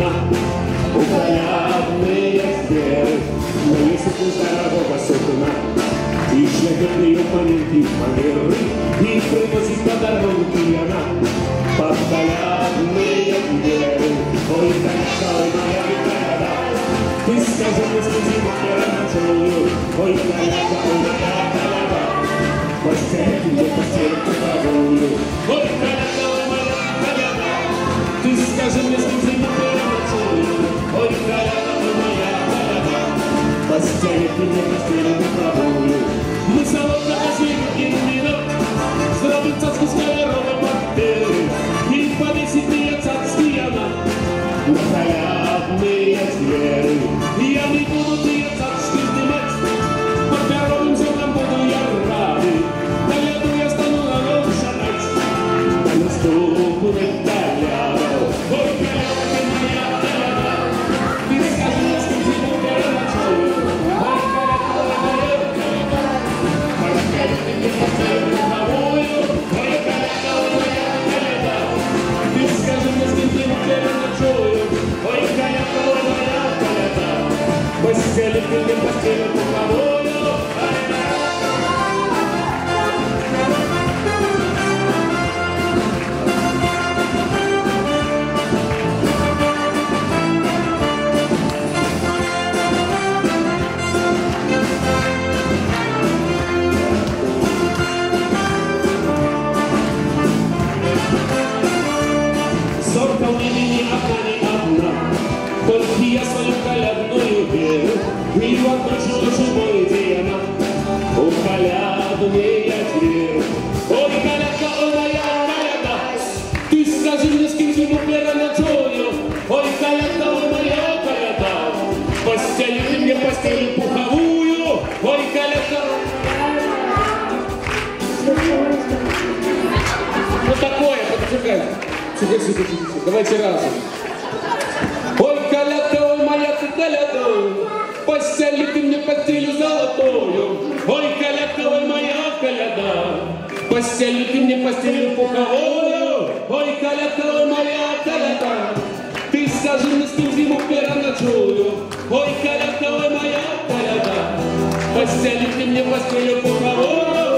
одна, уколядные сферы, но если ты здорового сутуна, и шляхетные оппоненты манеры, и приносит подарунки она, подколядные сферы. Ой, какая моя коляда, ты скажи мне, скажи мне, ранцую, ой, коляда, моя коляда, постель тебе постель поцелую, ой, коляда, моя коляда, ты скажи мне, скажи мне, ранцую, ой, коляда, моя коляда, постель тебе постель поцелую. Мы солодко посидим минут, сделаем цацку с колеровой модели, и повесит мне цацки она на колядные звери. Я не буду тебе цацки снимать, под первым зонам буду я рады. Коляду я стану на ногу шатать, на наступных колядах. Ой, коляда, ты моя коляда, ты скажи мне, скажи мне, переночую. Ой, коляда, моя коляда, постель ты мне постель духовую. Ой, коляда, моя коляда, ты скажи мне, скажи мне, переночую. Ой, коляда, моя коляда, постель ты мне постель духовую. Зорка в небе ни одна, ни одна, только я свою колядную веру, и в одной чудо боите она, у колядные дверь. Ой, колядка, о моя коляда, ты скажи мне, с кем зиму переночую. Ой, колядка, о моя коляда, постель ты мне постель пуховую. Ой, колядка. Ну такое, почекайте. Тихо, давайте разом. Ой, колядка, ой, моя ты коляда, постель ты мне постелью золотую. Ой, колядка, ой, моя коляда, постель ты мне постелью пуховую. Ой, колядка, ой, моя коляда, ты скажи мне, с кем зиму переночую. Ой, колядка, ой, моя коляда, постель ты мне постелью пуховую.